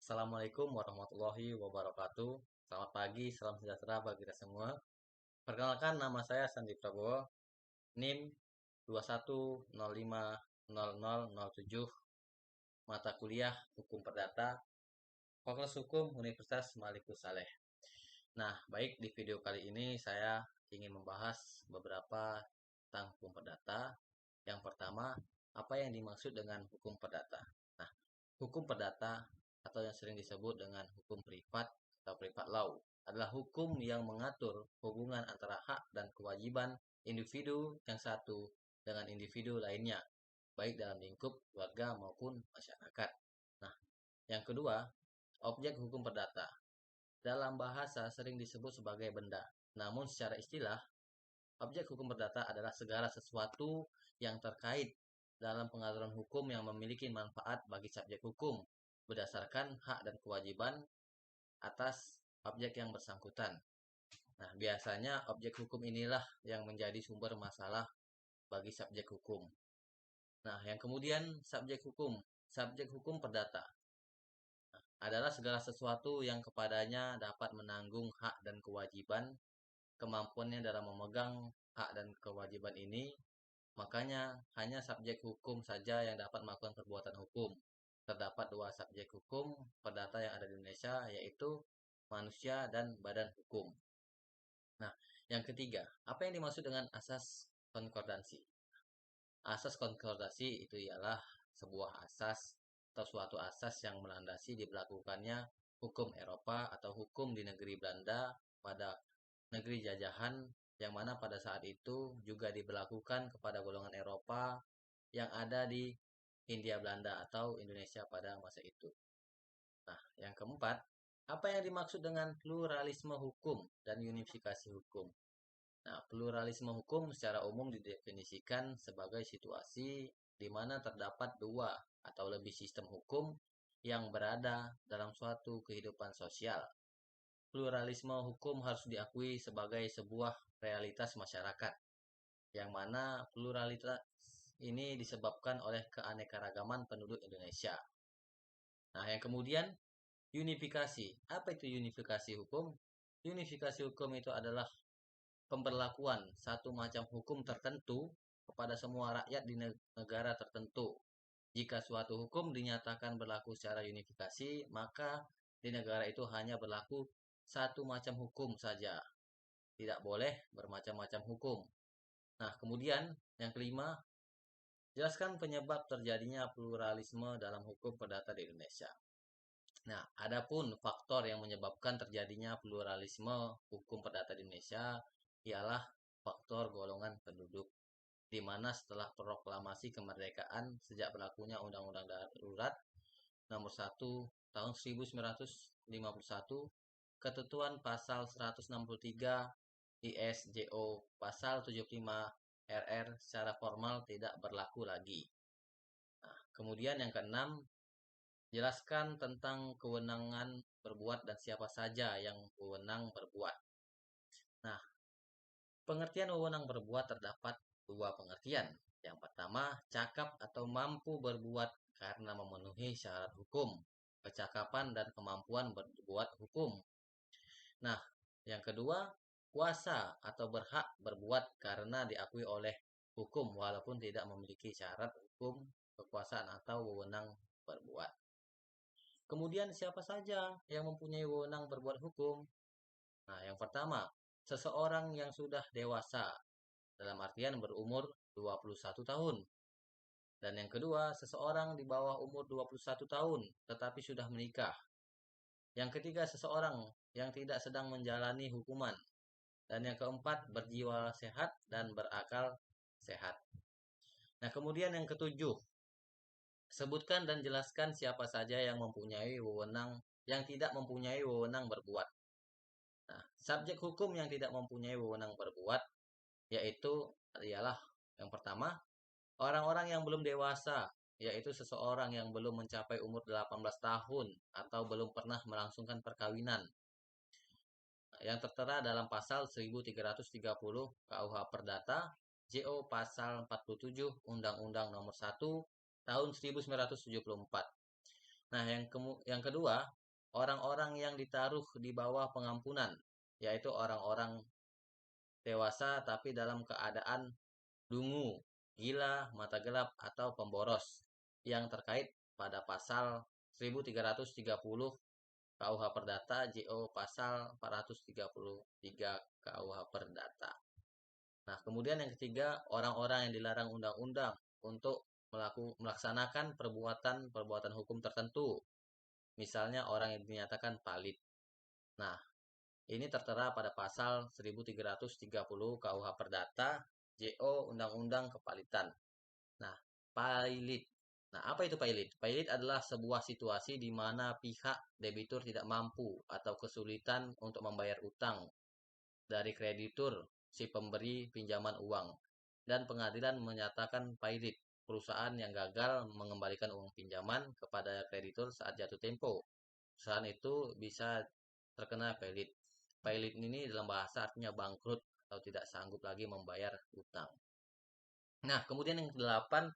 Assalamualaikum warahmatullahi wabarakatuh. Selamat pagi, salam sejahtera bagi kita semua. Perkenalkan, nama saya Sandi Prabowo, NIM 21050007, mata kuliah Hukum Perdata, Fakultas Hukum Universitas Malikus Saleh. Nah, baik, di video kali ini saya ingin membahas beberapa tentang hukum perdata. Yang pertama, apa yang dimaksud dengan hukum perdata? Nah, hukum perdata atau yang sering disebut dengan hukum privat atau privat law adalah hukum yang mengatur hubungan antara hak dan kewajiban individu yang satu dengan individu lainnya, baik dalam lingkup keluarga maupun masyarakat. Nah, yang kedua, objek hukum perdata dalam bahasa sering disebut sebagai benda. Namun secara istilah, objek hukum perdata adalah segala sesuatu yang terkait dalam pengaturan hukum yang memiliki manfaat bagi subjek hukum berdasarkan hak dan kewajiban atas objek yang bersangkutan. Nah, biasanya objek hukum inilah yang menjadi sumber masalah bagi subjek hukum. Nah, yang kemudian subjek hukum. Subjek hukum perdata adalah segala sesuatu yang kepadanya dapat menanggung hak dan kewajiban. Kemampuannya dalam memegang hak dan kewajiban ini, makanya hanya subjek hukum saja yang dapat melakukan perbuatan hukum. Terdapat dua subjek hukum perdata yang ada di Indonesia, yaitu manusia dan badan hukum. Nah, yang ketiga, apa yang dimaksud dengan asas konkordansi? Asas konkordansi itu ialah sebuah asas atau suatu asas yang melandasi diberlakukannya hukum Eropa atau hukum di negeri Belanda pada negeri jajahan, yang mana pada saat itu juga diberlakukan kepada golongan Eropa yang ada di Hindia Belanda atau Indonesia pada masa itu. Nah, yang keempat, apa yang dimaksud dengan pluralisme hukum dan unifikasi hukum? Nah, pluralisme hukum secara umum didefinisikan sebagai situasi di mana terdapat dua atau lebih sistem hukum yang berada dalam suatu kehidupan sosial. Pluralisme hukum harus diakui sebagai sebuah realitas masyarakat, yang mana pluralitas ini disebabkan oleh keanekaragaman penduduk Indonesia. Nah, yang kemudian unifikasi. Apa itu unifikasi hukum? Unifikasi hukum itu adalah pemberlakuan satu macam hukum tertentu kepada semua rakyat di negara tertentu. Jika suatu hukum dinyatakan berlaku secara unifikasi, maka di negara itu hanya berlaku satu macam hukum saja. Tidak boleh bermacam-macam hukum. Nah, kemudian yang kelima, jelaskan penyebab terjadinya pluralisme dalam hukum perdata di Indonesia. Nah, adapun faktor yang menyebabkan terjadinya pluralisme hukum perdata di Indonesia ialah faktor golongan penduduk, di mana setelah proklamasi kemerdekaan sejak berlakunya Undang-Undang Darurat Nomor 1 Tahun 1951, Ketentuan Pasal 163 ISJO Pasal 75 RR secara formal tidak berlaku lagi. Nah, kemudian yang keenam, jelaskan tentang kewenangan berbuat dan siapa saja yang wewenang berbuat. Nah, pengertian wewenang berbuat terdapat dua pengertian. Yang pertama, cakap atau mampu berbuat karena memenuhi syarat hukum, kecakapan dan kemampuan berbuat hukum. Nah, yang kedua, kuasa atau berhak berbuat karena diakui oleh hukum walaupun tidak memiliki syarat hukum, kekuasaan atau wewenang berbuat. Kemudian siapa saja yang mempunyai wewenang berbuat hukum? Nah, yang pertama, seseorang yang sudah dewasa, dalam artian berumur 21 tahun. Dan yang kedua, seseorang di bawah umur 21 tahun, tetapi sudah menikah. Yang ketiga, seseorang yang tidak sedang menjalani hukuman. Dan yang keempat, berjiwa sehat dan berakal sehat. Nah, kemudian yang ketujuh, sebutkan dan jelaskan siapa saja yang mempunyai wewenang, yang tidak mempunyai wewenang berbuat. Nah, subjek hukum yang tidak mempunyai wewenang berbuat yaitu ialah yang pertama, orang-orang yang belum dewasa, yaitu seseorang yang belum mencapai umur 18 tahun atau belum pernah melangsungkan perkawinan. Nah, yang tertera dalam pasal 1330 KUH Perdata, JO pasal 47 Undang-Undang Nomor 1 tahun 1974. Nah, yang kedua, orang-orang yang ditaruh di bawah pengampunan, yaitu orang-orang dewasa tapi dalam keadaan dungu, gila, mata gelap, atau pemboros yang terkait pada pasal 1330 KUH Perdata, JO pasal 433 KUH Perdata. Nah, kemudian yang ketiga, orang-orang yang dilarang undang-undang untuk melaksanakan perbuatan-perbuatan hukum tertentu. Misalnya orang yang dinyatakan valid. Nah, ini tertera pada pasal 1330 KUH Perdata, JO Undang-Undang Kepalitan. Nah, pilot. Nah, apa itu pilot? Pilot adalah sebuah situasi di mana pihak debitur tidak mampu atau kesulitan untuk membayar utang dari kreditur si pemberi pinjaman uang, dan pengadilan menyatakan pilot perusahaan yang gagal mengembalikan uang pinjaman kepada kreditur saat jatuh tempo. Perusahaan itu bisa terkena pilot. Pilot ini dalam bahasa artinya bangkrut atau tidak sanggup lagi membayar utang. Nah, kemudian yang kedelapan,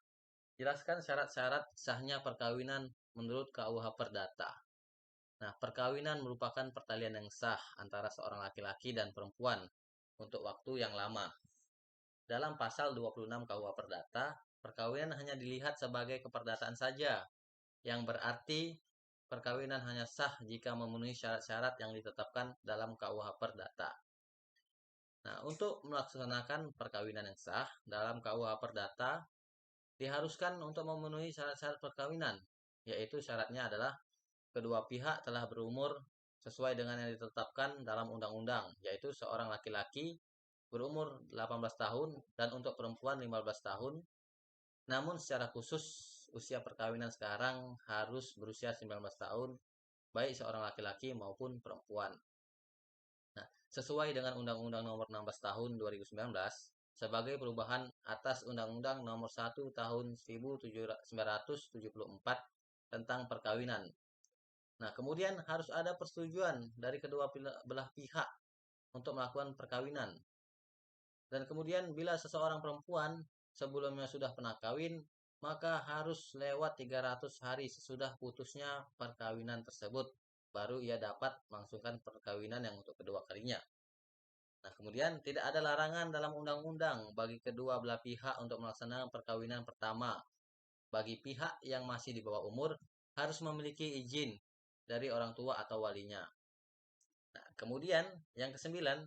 jelaskan syarat-syarat sahnya perkawinan menurut KUH Perdata. Nah, perkawinan merupakan pertalian yang sah antara seorang laki-laki dan perempuan untuk waktu yang lama. Dalam pasal 26 KUH Perdata, perkawinan hanya dilihat sebagai keperdataan saja, yang berarti perkawinan hanya sah jika memenuhi syarat-syarat yang ditetapkan dalam KUH Perdata. Nah, untuk melaksanakan perkawinan yang sah dalam KUH Perdata, diharuskan untuk memenuhi syarat-syarat perkawinan, yaitu syaratnya adalah kedua pihak telah berumur sesuai dengan yang ditetapkan dalam undang-undang, yaitu seorang laki-laki berumur 18 tahun dan untuk perempuan 15 tahun. Namun secara khusus usia perkawinan sekarang harus berusia 19 tahun, baik seorang laki-laki maupun perempuan. Nah, sesuai dengan Undang-Undang Nomor 16 Tahun 2019 sebagai perubahan atas Undang-Undang Nomor 1 Tahun 1974 tentang perkawinan. Nah, kemudian harus ada persetujuan dari kedua belah pihak untuk melakukan perkawinan. Dan kemudian bila seseorang perempuan sebelumnya sudah pernah kawin, maka harus lewat 300 hari sesudah putusnya perkawinan tersebut, baru ia dapat melangsungkan perkawinan yang untuk kedua kalinya. Nah, kemudian tidak ada larangan dalam undang-undang bagi kedua belah pihak untuk melaksanakan perkawinan pertama. Bagi pihak yang masih di bawah umur, harus memiliki izin dari orang tua atau walinya. Nah, kemudian yang kesembilan,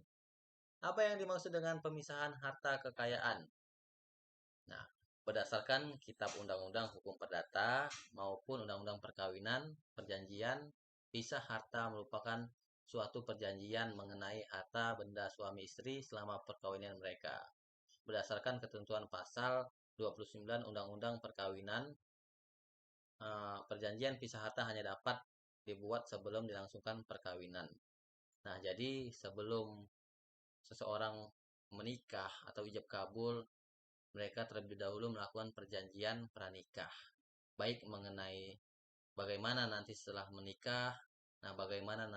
apa yang dimaksud dengan pemisahan harta kekayaan? Nah, berdasarkan Kitab Undang-Undang Hukum Perdata maupun Undang-Undang Perkawinan, Perjanjian, pisah harta merupakan suatu perjanjian mengenai harta benda suami istri selama perkawinan mereka. Berdasarkan ketentuan pasal 29 Undang-Undang Perkawinan, perjanjian pisah harta hanya dapat dibuat sebelum dilangsungkan perkawinan. Nah, jadi sebelum seseorang menikah atau ijab kabul, mereka terlebih dahulu melakukan perjanjian pranikah, baik mengenai bagaimana nanti setelah menikah, nah bagaimana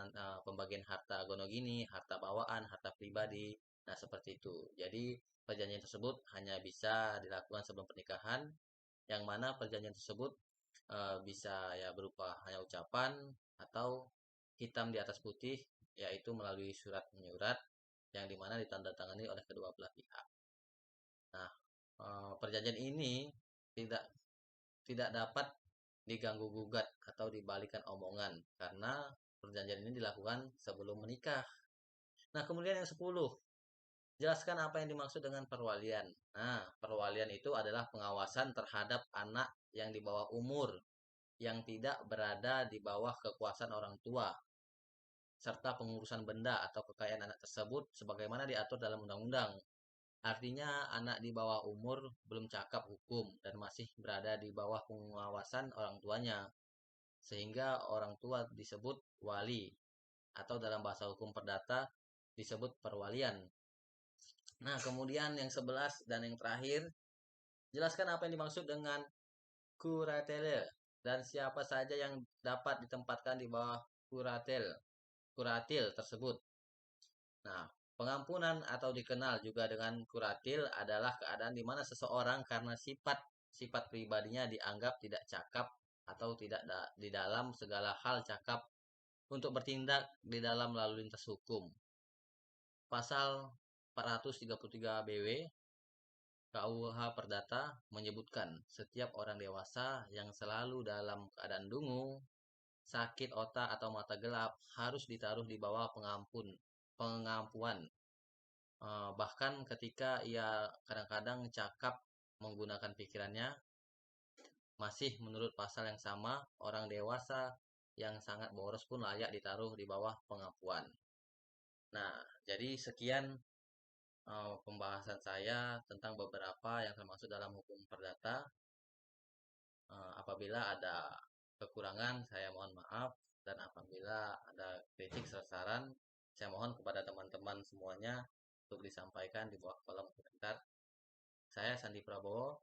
pembagian harta gonogini, harta bawaan, harta pribadi, nah seperti itu. Jadi perjanjian tersebut hanya bisa dilakukan sebelum pernikahan, yang mana perjanjian tersebut bisa ya berupa hanya ucapan atau hitam di atas putih, yaitu melalui surat menyurat yang dimana ditandatangani oleh kedua belah pihak. Nah, perjanjian ini tidak tidak dapat diganggu gugat atau dibalikan omongan karena perjanjian ini dilakukan sebelum menikah. Nah, kemudian yang 10, jelaskan apa yang dimaksud dengan perwalian. Nah, perwalian itu adalah pengawasan terhadap anak yang di bawah umur yang tidak berada di bawah kekuasaan orang tua serta pengurusan benda atau kekayaan anak tersebut sebagaimana diatur dalam undang-undang. Artinya anak di bawah umur belum cakap hukum dan masih berada di bawah pengawasan orang tuanya. Sehingga orang tua disebut wali atau dalam bahasa hukum perdata disebut perwalian. Nah, kemudian yang 11 dan yang terakhir, jelaskan apa yang dimaksud dengan kuratele dan siapa saja yang dapat ditempatkan di bawah kuratil tersebut. Nah, pengampunan atau dikenal juga dengan kuratil adalah keadaan di mana seseorang karena sifat pribadinya dianggap tidak cakap atau tidak di dalam segala hal cakap untuk bertindak di dalam lalu lintas hukum. Pasal 433 BW KUH Perdata menyebutkan setiap orang dewasa yang selalu dalam keadaan dungu, sakit otak atau mata gelap harus ditaruh di bawah pengampuan. Bahkan ketika ia kadang-kadang cakap menggunakan pikirannya, masih menurut pasal yang sama, orang dewasa yang sangat boros pun layak ditaruh di bawah pengampuan. Nah, jadi sekian pembahasan saya tentang beberapa yang termasuk dalam hukum perdata. Apabila ada kekurangan, saya mohon maaf. Dan apabila ada kritik serta saran, saya mohon kepada teman-teman semuanya untuk disampaikan di bawah kolom komentar. Saya Sandi Prabowo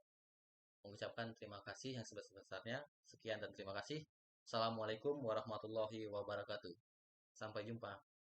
mengucapkan terima kasih yang sebesar-besarnya. Sekian dan terima kasih. Assalamualaikum warahmatullahi wabarakatuh. Sampai jumpa.